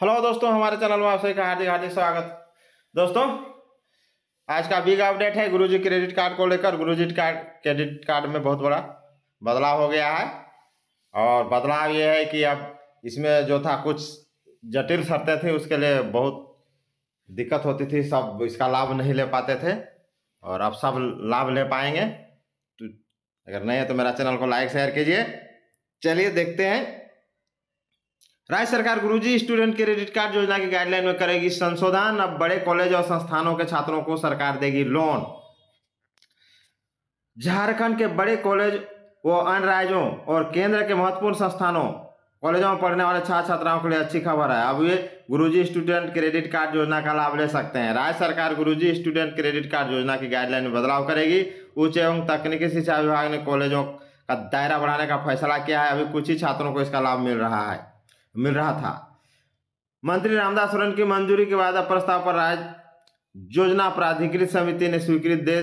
Hello दोस्तों, हमारे channel में आप सभी का हार्दिक हार्दिक स्वागत। दोस्तों, आज का बिग अपडेट है गुरुजी क्रेडिट कार्ड को लेकर। गुरुजी क्रेडिट कार्ड में बहुत बड़ा बदलाव हो गया है और बदलाव ये है कि अब इसमें जो था कुछ जटिल शर्तें थी, उसके लिए बहुत दिक्कत होती थी, सब इसका लाभ नहीं ले पाते थे और अब सब लाभ ले पाएंगे। तो अगर नहीं है तो मेरा चैनल को लाइक शेयर कीजिए। चलिए देखते हैं। राज्य सरकार गुरुजी स्टूडेंट क्रेडिट कार्ड योजना की गाइडलाइन में करेगी संशोधन। अब बड़े कॉलेज और संस्थानों के छात्रों को सरकार देगी लोन। झारखंड के बड़े कॉलेज व अन्य राज्यों और केंद्र के महत्वपूर्ण संस्थानों कॉलेजों में पढ़ने वाले छात्र छात्राओं के लिए अच्छी खबर है। अब ये गुरुजी स्टूडेंट क्रेडिट कार्ड योजना का लाभ ले सकते हैं। राज्य सरकार गुरुजी स्टूडेंट क्रेडिट कार्ड योजना की गाइडलाइन में बदलाव करेगी। उच्च एवं तकनीकी शिक्षा विभाग ने कॉलेजों का दायरा बढ़ाने का फैसला किया है। अभी कुछ ही छात्रों को इसका लाभ मिल रहा था। मंत्री रामदास सोरेन की मंजूरी के बाद प्रस्ताव पर राज्य योजना प्राधिकृत समिति ने स्वीकृति दे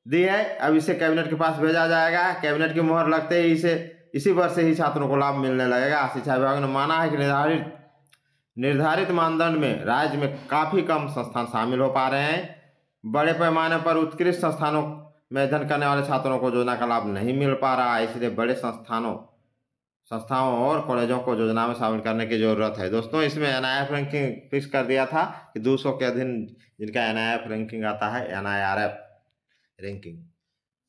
दी है। अब इसे कैबिनेट के पास भेजा जाएगा। कैबिनेट की मोहर लगते ही इसी वर्ष से ही छात्रों को लाभ मिलने लगेगा। शिक्षा विभाग ने माना है कि निर्धारित मानदंड में राज्य में काफी कम संस्थान शामिल हो पा रहे हैं। बड़े पैमाने पर उत्कृष्ट संस्थानों में अध्ययन करने वाले छात्रों को योजना का लाभ नहीं मिल पा रहा है, इसलिए बड़े संस्थाओं और कॉलेजों को योजना में शामिल करने की जरूरत है। दोस्तों, इसमें NIRF रैंकिंग फिक्स कर दिया था कि 200 के अधीन जिनका NIRF रैंकिंग आता है, NIRF रैंकिंग,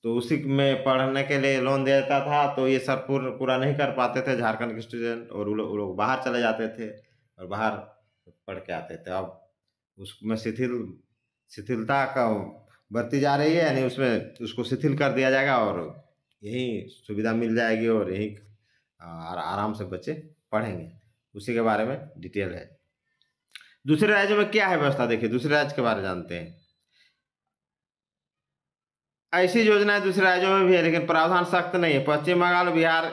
तो उसी में पढ़ने के लिए लोन देता था। तो ये सर पूरा नहीं कर पाते थे झारखंड के स्टूडेंट और वो लोग बाहर चले जाते थे और बाहर पढ़ के आते थे। अब उसमें शिथिलता का बढ़ती जा रही है, यानी उसमें उसको शिथिल कर दिया जाएगा और यही सुविधा मिल जाएगी और यही आराम से बच्चे पढ़ेंगे। उसी के बारे में डिटेल है। दूसरे राज्यों में क्या है व्यवस्था, देखिए दूसरे राज्य के बारे में जानते हैं। ऐसी योजनाएं दूसरे राज्यों में भी है, लेकिन प्रावधान सख्त नहीं है। पश्चिम बंगाल और बिहार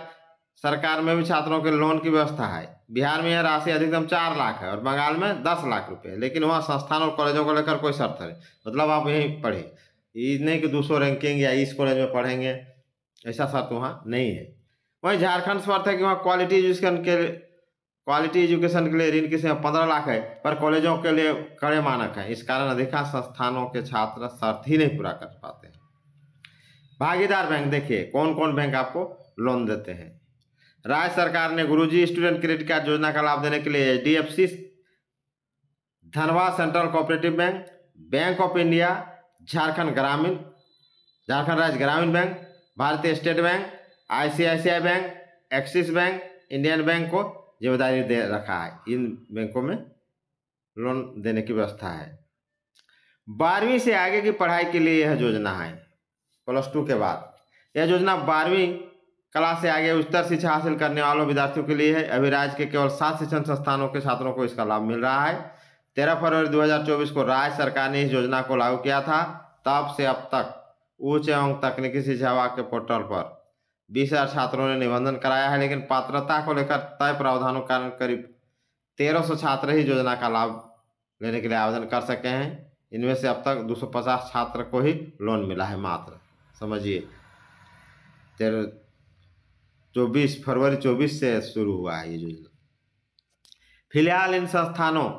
सरकार में भी छात्रों के लोन की व्यवस्था है। बिहार में यह राशि अधिकतम 4 लाख है और बंगाल में 10 लाख रुपए, लेकिन वहाँ संस्थान और कॉलेजों को लेकर कोई शर्त है। मतलब आप यहीं पढ़े, ये नहीं कि 200 रैंकिंग या इस कॉलेज में पढ़ेंगे, ऐसा शर्त वहाँ नहीं है। वहीं झारखंड शर्त है कि वहाँ क्वालिटी एजुकेशन के लिए ऋण की सीमा 15 लाख है, पर कॉलेजों के लिए कड़े मानक हैं। इस कारण अधिकांश संस्थानों के छात्र शर्त ही नहीं पूरा कर पाते हैं। भागीदार बैंक, देखिए कौन कौन बैंक आपको लोन देते हैं। राज्य सरकार ने गुरुजी स्टूडेंट क्रेडिट कार्ड योजना का लाभ देने के लिए HDFC, Dhanbad central cooperative bank, bank of India, Jharkhand राज्य ग्रामीण बैंक, भारतीय state bank, ICICI bank, axis bank, Indian bank को जिम्मेदारी दे रखा है। इन बैंकों में लोन देने की व्यवस्था है। 12वीं से आगे की पढ़ाई के लिए यह योजना है। +2 के बाद यह योजना 12वीं क्लास से आगे उच्चतर शिक्षा हासिल करने वालों विद्यार्थियों के लिए है। अभी राज्य के केवल 7 शिक्षण संस्थानों के छात्रों को इसका लाभ मिल रहा है। 13 फरवरी 2024 को राज्य सरकार ने इस योजना को लागू किया था। तब से अब तक उच्च एवं तकनीकी शिक्षा विभाग के पोर्टल पर 20,000 छात्रों ने निबंधन कराया है, लेकिन पात्रता को लेकर तय प्रावधानों के कारण करीब 1300 छात्र ही योजना का लाभ लेने के लिए आवेदन कर सके हैं। इनमें से अब तक 250 छात्र को ही लोन मिला है मात्र। समझिए, 24 फरवरी 24 से शुरू हुआ है ये योजना। फिलहाल इन संस्थानों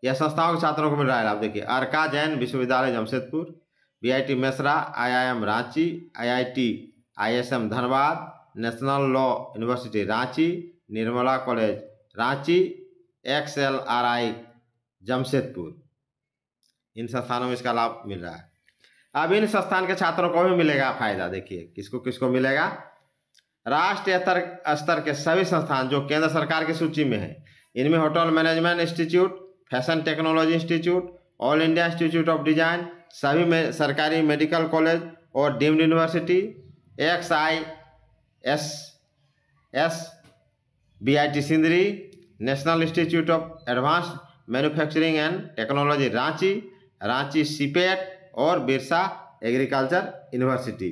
या संस्थाओं के छात्रों को मिल रहा है लाभ। देखिए, अर्का जैन विश्वविद्यालय Jamshedpur, BIT Mesra, IIM Ranchi, IIT ISM Dhanbad, national law university Ranchi, Nirmala college Ranchi, XLRI Jamshedpur, इन संस्थानों में इसका लाभ मिल रहा है। अब इन संस्थान के छात्रों को भी मिलेगा फायदा। देखिए किसको किसको मिलेगा। राष्ट्रीय स्तर के सभी संस्थान जो केंद्र सरकार की सूची में है, इनमें hotel management institute, fashion technology institute, all India institute of design, सभी सरकारी मेडिकल कॉलेज और deemed university, XISS, BIT Sindri, national institute of advance manufacturing and technology Ranchi CPET और बिरसा एग्रीकल्चर यूनिवर्सिटी,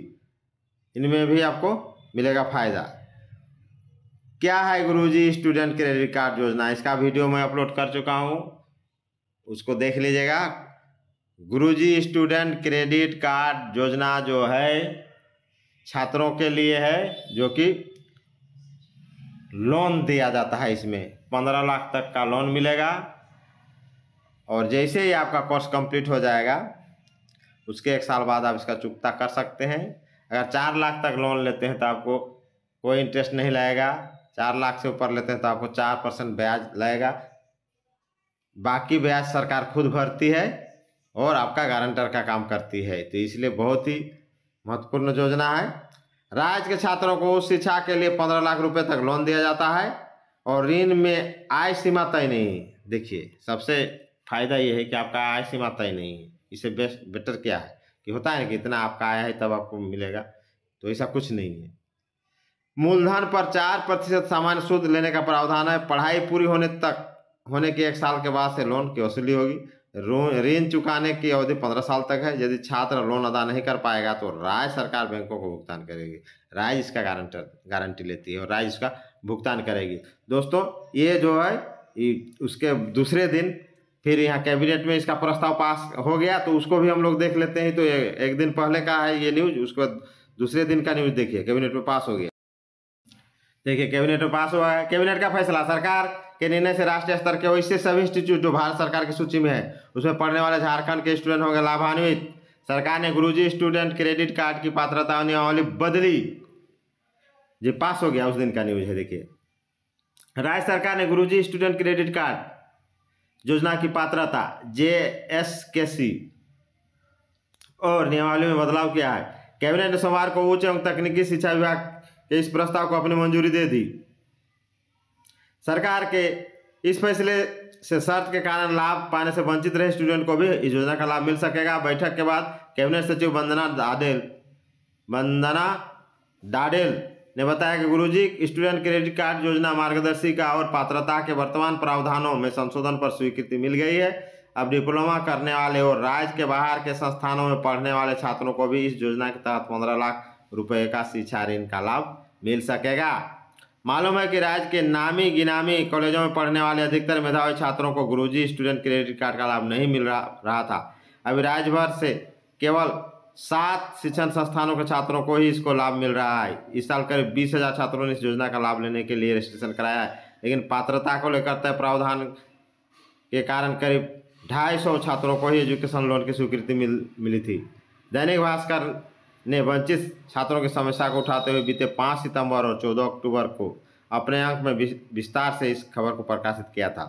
इनमें भी आपको मिलेगा फायदा। क्या है गुरुजी स्टूडेंट क्रेडिट कार्ड योजना, इसका वीडियो मैं अपलोड कर चुका हूँ, उसको देख लीजिएगा। गुरुजी स्टूडेंट क्रेडिट कार्ड योजना जो है छात्रों के लिए है जो कि लोन दिया जाता है। इसमें 15 लाख तक का लोन मिलेगा और जैसे ही आपका कोर्स कंप्लीट हो जाएगा उसके 1 साल बाद आप इसका चुकता कर सकते हैं। अगर 4 लाख तक लोन लेते हैं तो आपको कोई इंटरेस्ट नहीं लगेगा। 4 लाख से ऊपर लेते हैं तो आपको 4% ब्याज लगेगा। बाकी ब्याज सरकार खुद भरती है और आपका गारंटर का काम करती है। तो इसलिए बहुत ही महत्वपूर्ण योजना है। राज्य के छात्रों को उच्च शिक्षा के लिए 15 लाख रुपए तक लोन दिया जाता है और ऋण में आय सीमा तय नहीं। देखिए सबसे फायदा ये है कि आपका आय सीमा तय नहीं है। इससे बेटर क्या है कि होता है ना कि इतना आपका आया है तब आपको मिलेगा, तो ऐसा कुछ नहीं है। मूलधन पर 4% सामान्य सूद लेने का प्रावधान है। पढ़ाई पूरी होने के 1 साल के बाद से लोन की वसूली होगी। ऋण चुकाने की अवधि 15 साल तक है। यदि छात्र लोन अदा नहीं कर पाएगा तो राज्य सरकार बैंकों को भुगतान करेगी। राज्य इसका गारंटी लेती है और राज्य इसका भुगतान करेगी। दोस्तों ये जो है उसके दूसरे दिन फिर यहाँ कैबिनेट में इसका प्रस्ताव पास हो गया, तो उसको भी हम लोग देख लेते हैं। तो एक दिन पहले का है ये न्यूज, उसके बाद दूसरे दिन का न्यूज देखिए। कैबिनेट में पास हो गया, देखिए कैबिनेट में पास हुआ है। कैबिनेट का फैसला, सरकार के निर्णय से राष्ट्रीय स्तर के वैसे सभी इंस्टीट्यूट जो भारत सरकार की सूची में है उसमें पढ़ने वाले झारखंड के स्टूडेंट होंगे लाभान्वित। सरकार ने गुरुजी स्टूडेंट क्रेडिट कार्ड की पात्रता नियमावली बदली। ये पास हो गया, उस दिन का न्यूज है। देखिए राज्य सरकार ने गुरुजी स्टूडेंट क्रेडिट कार्ड योजना की पात्रता JSKC और नियमावली में बदलाव किया है। कैबिनेट ने सोमवार को उच्च एवं तकनीकी शिक्षा विभाग के इस प्रस्ताव को अपनी मंजूरी दे दी। सरकार के इस फैसले से शर्त के कारण लाभ पाने से वंचित रहे स्टूडेंट को भी इस योजना का लाभ मिल सकेगा। बैठक के बाद कैबिनेट सचिव वंदना डाडेल ने बताया कि गुरुजी स्टूडेंट क्रेडिट कार्ड योजना मार्गदर्शिका और पात्रता के वर्तमान प्रावधानों में संशोधन पर स्वीकृति मिल गई है। अब डिप्लोमा करने वाले और राज्य के बाहर के संस्थानों में पढ़ने वाले छात्रों को भी इस योजना के तहत 15 लाख रुपए का शिक्षा ऋण का लाभ मिल सकेगा। मालूम है कि राज्य के नामी गिनामी कॉलेजों में पढ़ने वाले अधिकतर मेधावी छात्रों को गुरुजी स्टूडेंट क्रेडिट कार्ड का लाभ नहीं मिल रहा था। अभी राज्य भर से केवल 7 शिक्षण संस्थानों के छात्रों को ही इसको लाभ मिल रहा है। इस साल करीब 20,000 छात्रों ने इस योजना का लाभ लेने के लिए रजिस्ट्रेशन कराया है, लेकिन पात्रता को लेकर तय प्रावधान के कारण करीब 250 छात्रों को ही एजुकेशन लोन की स्वीकृति मिली थी। दैनिक भास्कर ने वंचित छात्रों की समस्या को उठाते हुए बीते 5 सितंबर और 14 अक्टूबर को अपने अंक में विस्तार से इस खबर को प्रकाशित किया था।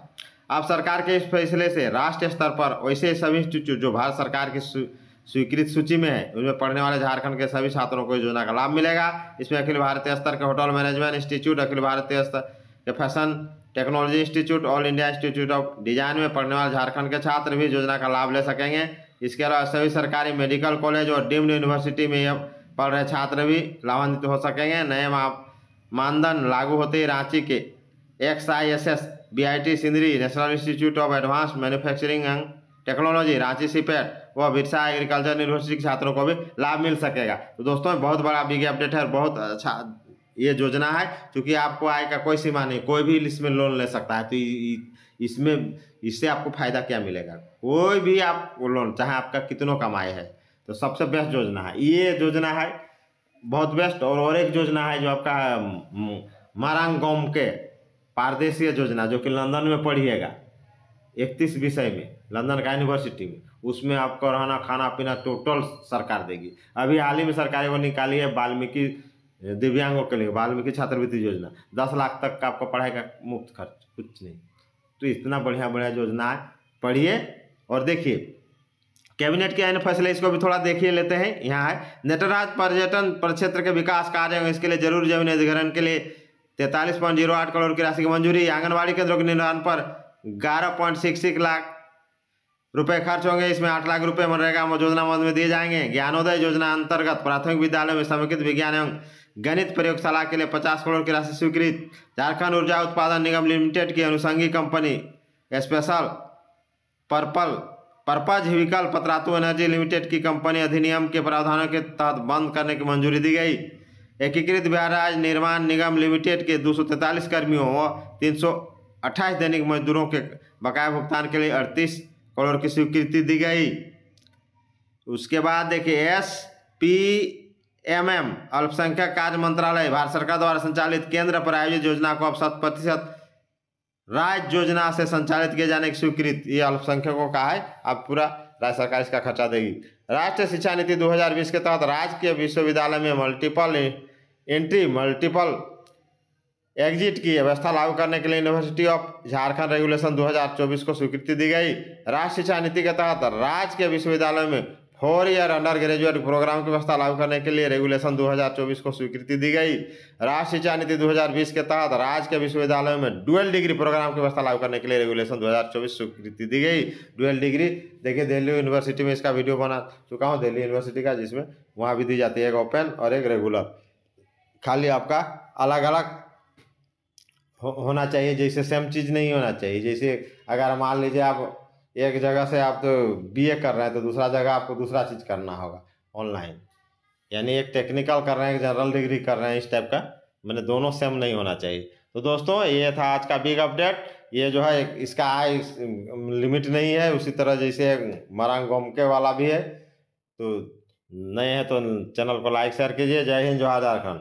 अब सरकार के इस फैसले से राष्ट्रीय स्तर पर वैसे सभी इंस्टीट्यूट जो भारत सरकार की स्वीकृत सूची में है उनमें पढ़ने वाले झारखंड के सभी छात्रों को इस योजना का लाभ मिलेगा। इसमें अखिल भारतीय स्तर के hotel management institute, Akhil Bharatiya स्तर के fashion technology institute, all India institute of design में पढ़ने वाले झारखंड के छात्र भी योजना का लाभ ले सकेंगे। इसके अलावा सभी सरकारी मेडिकल कॉलेज और डीम्ड यूनिवर्सिटी में पढ़ रहे छात्र भी लाभान्वित हो सकेंगे। नए मानदंड लागू होते ही रांची के XISS BIT Sindri, national institute of advance manufacturing and technology Ranchi CIPET व बिरसा एग्रीकल्चर यूनिवर्सिटी के छात्रों को भी लाभ मिल सकेगा। तो दोस्तों बहुत बड़ा बिग अपडेट है, बहुत अच्छा ये योजना है। क्योंकि आपको आय का कोई सीमा नहीं, कोई भी इसमें लोन ले सकता है। तो इससे आपको फायदा क्या मिलेगा? कोई भी आप लोन, चाहे आपका कितनों कमाई है, तो सबसे बेस्ट योजना है ये योजना है, बहुत बेस्ट। और एक योजना है जो आपका मारांगोम के पारदेशीय योजना, जो कि लंदन में पढ़िएगा 31 विषय में, लंदन का यूनिवर्सिटी में, उसमें आपको रहना खाना पीना टोटल सरकार देगी। अभी हाल ही में सरकार को निकाली है वाल्मीकि दिव्यांगों के लिए वाल्मीकि छात्रवृत्ति योजना, 10 लाख तक का आपको पढ़ाई का मुफ्त खर्च, कुछ नहीं। तो इतना बढ़िया बढ़िया योजना है, पढ़िए और देखिए। कैबिनेट के अन्य फैसले इसको भी थोड़ा देखिए लेते हैं। यहाँ है नटराज पर्यटन प्रक्षेत्र के विकास कार्य, इसके लिए जरूर जमीन अधिग्रहण के लिए 43.08 करोड़ की राशि की मंजूरी। आंगनबाड़ी केंद्रों के निर्माण पर 11.66 लाख रुपए खर्च होंगे। इसमें 8 लाख रुपए मनरेगा योजना मद में दिए जाएंगे। ज्ञानोदय योजना अंतर्गत प्राथमिक विद्यालयों में समेकित विज्ञान एवं गणित प्रयोगशाला के लिए 50 करोड़ की राशि स्वीकृत। झारखंड ऊर्जा उत्पादन निगम लिमिटेड की अनुषंगी company special purpose vehicle Patratu energy limited की कंपनी अधिनियम के प्रावधानों के तहत बंद करने की मंजूरी दी गई। एकीकृत बिहार राज्य निर्माण निगम लिमिटेड के 243 कर्मियों व 328 दैनिक मजदूरों के बकाया भुगतान के लिए 38 करोड़ की स्वीकृति दी गई। उसके बाद देखिए अल्पसंख्यक कार्य मंत्रालय भारत सरकार द्वारा संचालित केंद्र प्रायोजित योजना को अब 100% राज्य योजना से संचालित किए जाने की स्वीकृति, ये अल्पसंख्यकों का है। अब पूरा राज्य सरकार इसका खर्चा देगी। राष्ट्रीय शिक्षा नीति 2020 के तहत राजकीय विश्वविद्यालय में मल्टीपल एंट्री मल्टीपल एग्जिट की व्यवस्था लागू करने के लिए यूनिवर्सिटी ऑफ झारखंड रेगुलेशन 2024 को स्वीकृति दी गई। राष्ट्रीय शिक्षा नीति के तहत राजकीय विश्वविद्यालय में 4 ईयर अंडर ग्रेजुएट प्रोग्राम की व्यवस्था लागू करने के लिए रेगुलेशन 2024 को स्वीकृति दी गई। राष्ट्रीय शिक्षा नीति 2020 के तहत राजकीय विश्वविद्यालय में डुअल डिग्री प्रोग्राम की व्यवस्था लागू करने के लिए रेगुलेशन 2024 स्वीकृति दी गई। डुअल डिग्री देखिए, दिल्ली यूनिवर्सिटी में इसका वीडियो बना चुका हूँ, दिल्ली यूनिवर्सिटी का, जिसमें वहाँ भी दी जाती है एक ओपन और एक रेगुलर। खाली आपका अलग अलग होना चाहिए, जैसे सेम चीज़ नहीं होना चाहिए। जैसे अगर मान लीजिए आप एक जगह से आप तो बीए कर रहे हैं तो दूसरा जगह आपको दूसरा चीज़ करना होगा ऑनलाइन, यानी एक टेक्निकल कर रहे हैं, एक जनरल डिग्री कर रहे हैं, इस टाइप का, मैंने दोनों सेम नहीं होना चाहिए। तो दोस्तों ये था आज का बिग अपडेट। ये जो है इसका आय लिमिट नहीं है, उसी तरह जैसे मरांग गोमके वाला भी है। तो नए हैं तो चैनल को लाइक शेयर कीजिए। जय हिंद, जय झारखंड।